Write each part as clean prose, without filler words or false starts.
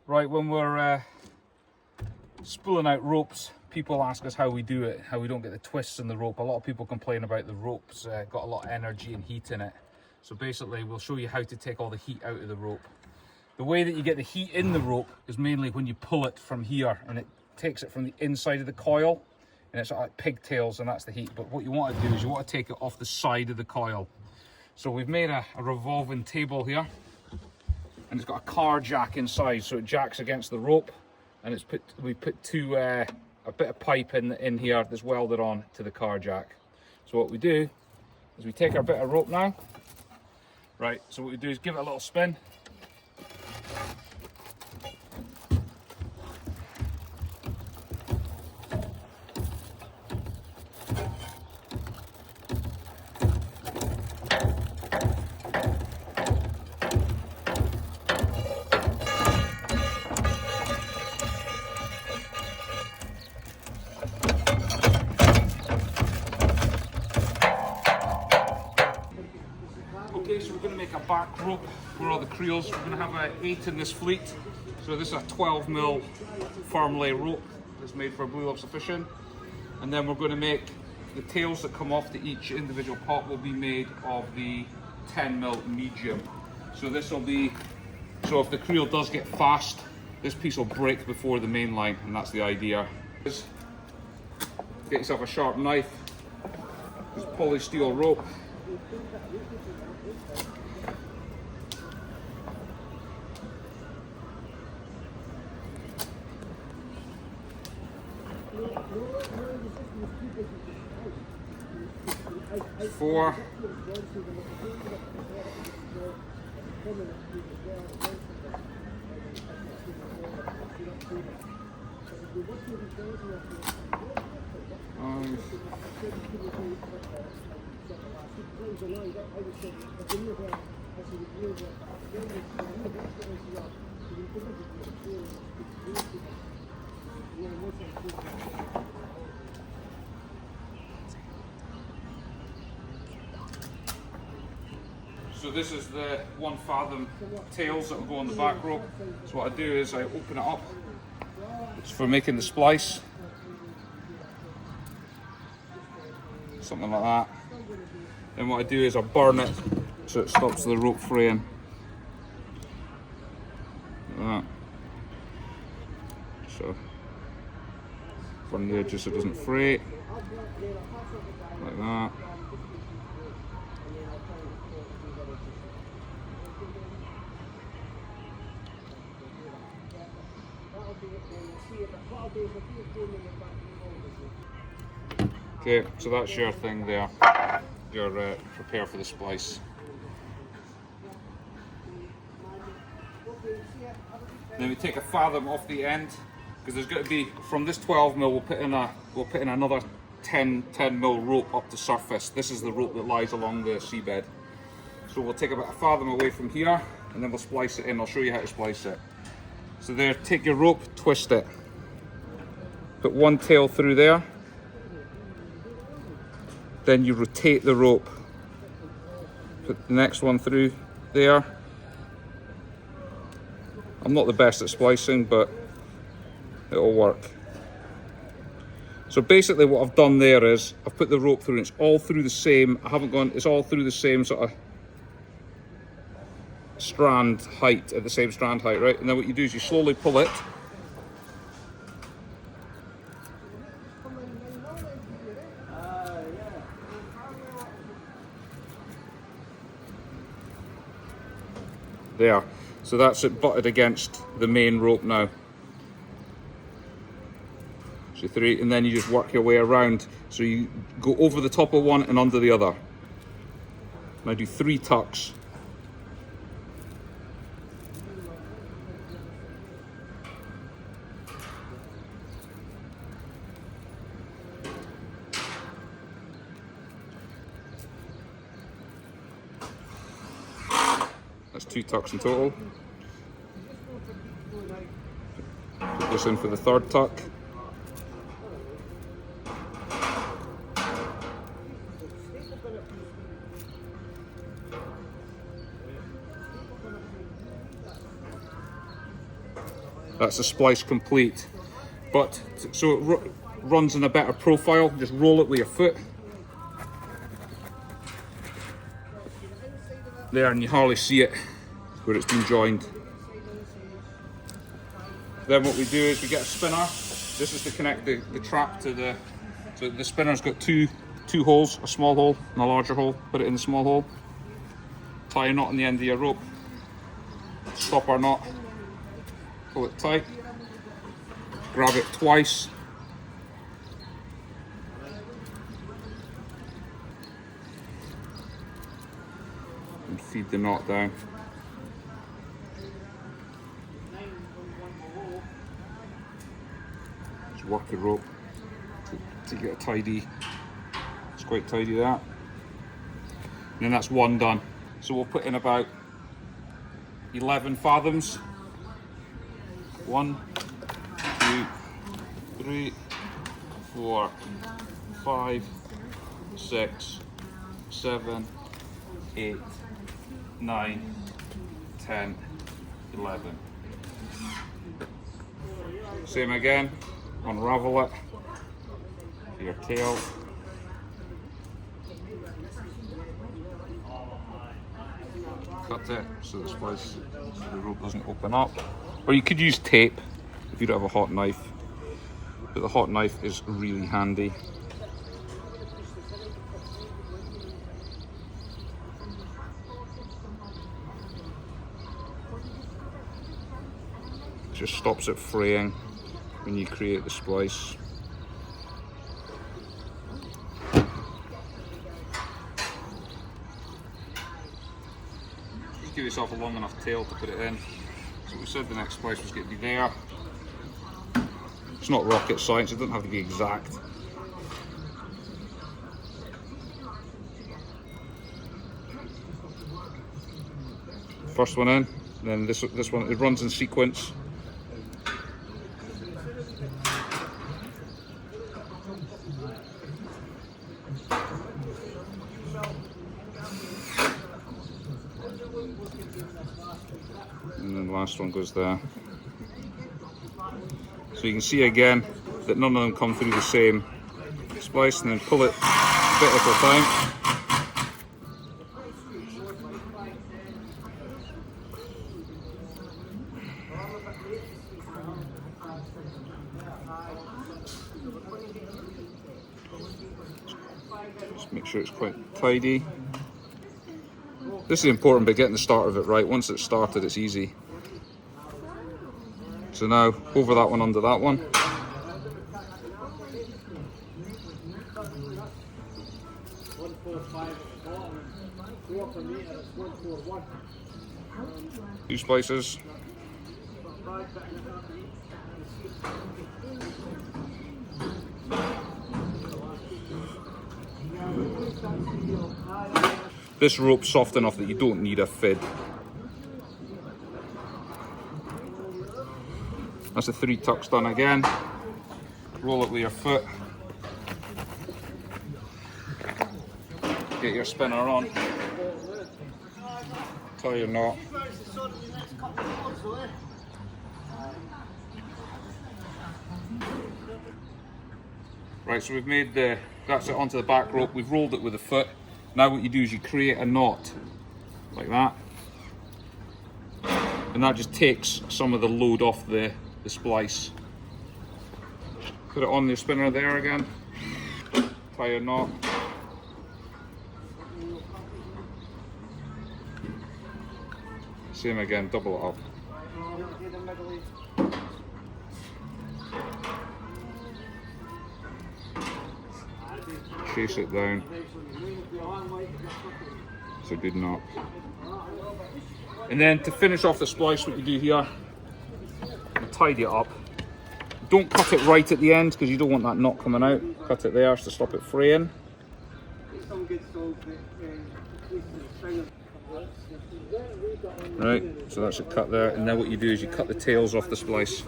Right, when we're spooling out ropes, people ask us how we do it, how we don't get the twists in the rope. A lot of people complain about the ropes got a lot of energy and heat in it. So basically we'll show you how to take all the heat out of the rope. The way that you get the heat in the rope is mainly when you pull it from here, and it takes it from the inside of the coil, and it's like pigtails, and that's the heat. But what you want to do is you want to take it off the side of the coil. So we've made a revolving table here, and it's got a car jack inside, so it jacks against the rope, and we put a bit of pipe in here that's welded on to the car jack. So what we do is we take our bit of rope now, right, so what we do is give it a little spin. Okay, so we're going to make a back rope for all the creels. We're going to have an 8 in this fleet. So this is a 12mm firm lay rope that's made for blue lobster fishing. And then we're going to make the tails that come off to each individual pot will be made of the 10mm medium. So this will be, so if the creel does get fast, this piece will break before the main line, and that's the idea. Get yourself a sharp knife, this polysteel rope. Four. So this is the 1 fathom tails that will go on the back rope. So what I do is I open it up. It's for making the splice. Something like that. Then what I do is I burn it so it stops the rope fraying. Like that. So burn the edges so it doesn't fray. Like that. Okay, so that's your thing there, your prepare for the splice. Then we take a fathom off the end, because there's got to be, from this 12mm we'll put in another 10mm rope up the surface. This is the rope that lies along the seabed. So we'll take about a fathom away from here, and then we'll splice it in. I'll show you how to splice it. So there, take your rope, twist it. Put one tail through there. Then you rotate the rope. Put the next one through there. I'm not the best at splicing, but it'll work. So basically what I've done there is, I've put the rope through and it's all through the same, it's all through the same sort of strand height, at the same strand height, right? And then what you do is you slowly pull it. There. So that's it butted against the main rope now. So 3, and then you just work your way around. So you go over the top of one and under the other. Now do 3 tucks. That's 2 tucks in total. Put this in for the 3rd tuck. That's a splice complete. But so it runs in a better profile, just roll it with your foot. There, and you hardly see it where it's been joined. Then what we do is we get a spinner. This is to connect the trap to the, so the spinner's got two holes, a small hole and a larger hole. Put it in the small hole. Tie a knot on the end of your rope. Stop our knot. Pull it tight. Grab it twice. And feed the knot down. Just work the rope to get it tidy. It's quite tidy that. And then that's one done. So we'll put in about 11 fathoms. 1, 2, 3, 4, 5, 6, 7, 8, 9, 10, 11. Same again, unravel it, your tail. Cut it so the splice, so the rope doesn't open up. Or you could use tape if you don't have a hot knife, but the hot knife is really handy. It just stops it fraying when you create the splice. Just give yourself a long enough tail to put it in. So we said the next splice was going to be there. It's not rocket science, it doesn't have to be exact. First one in, then this one, it runs in sequence. And then the last one goes there. So you can see again that none of them come through the same splice, and then pull it a bit at a time. Just make sure it's quite tidy. This is important, but getting the start of it right. Once it's started, it's easy. So now, over that one, under that one. Two splices. This rope's soft enough that you don't need a fid. That's the 3 tucks done again. Roll it with your foot. Get your spinner on. Tie your knot. Right, so we've made that's it onto the back rope. We've rolled it with the foot. Now what you do is you create a knot like that, and that just takes some of the load off the splice. Put it on your spinner there again, tie a knot. Same again, double it up. Chase it down. It's a good knot. And then to finish off the splice, what you do here, you tidy it up. Don't cut it right at the end because you don't want that knot coming out. Cut it there to stop it fraying. Right, so that's a cut there. And then what you do is you cut the tails off the splice.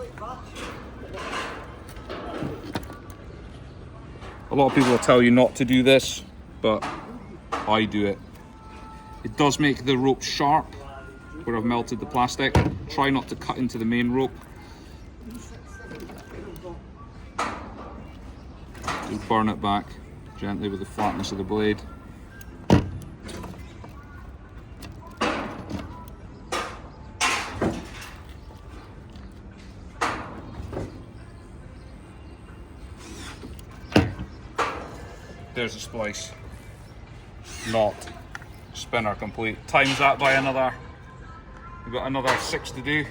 A lot of people will tell you not to do this, but I do it. It does make the rope sharp where I've melted the plastic. Try not to cut into the main rope. Just burn it back gently with the flatness of the blade. There's a splice. Not spinner complete. Times that by another. We've got another 6 to do.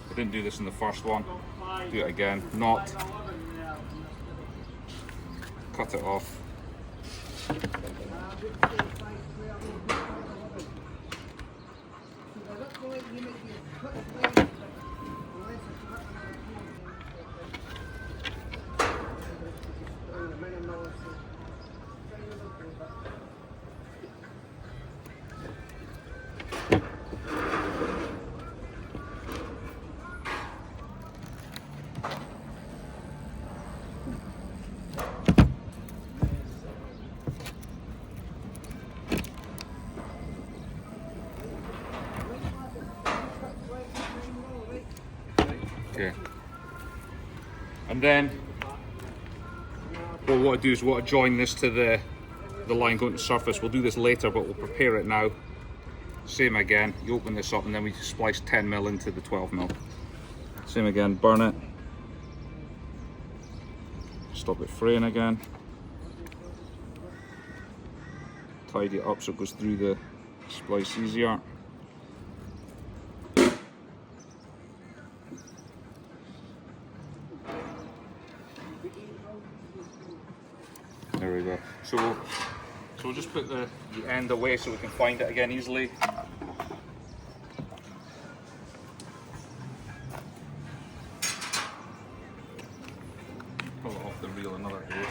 I didn't do this in the first one. Do it again. Knot. Cut it off. Okay. And then what we want to do is we want to join this to the line going to the surface. We'll do this later, but we'll prepare it now. Same again, you open this up and then we splice 10mm into the 12mm. Same again, burn it. Stop it fraying again. Tidy it up so it goes through the splice easier. There we go. So we'll just put the end away so we can find it again easily. Pull it off the reel another day.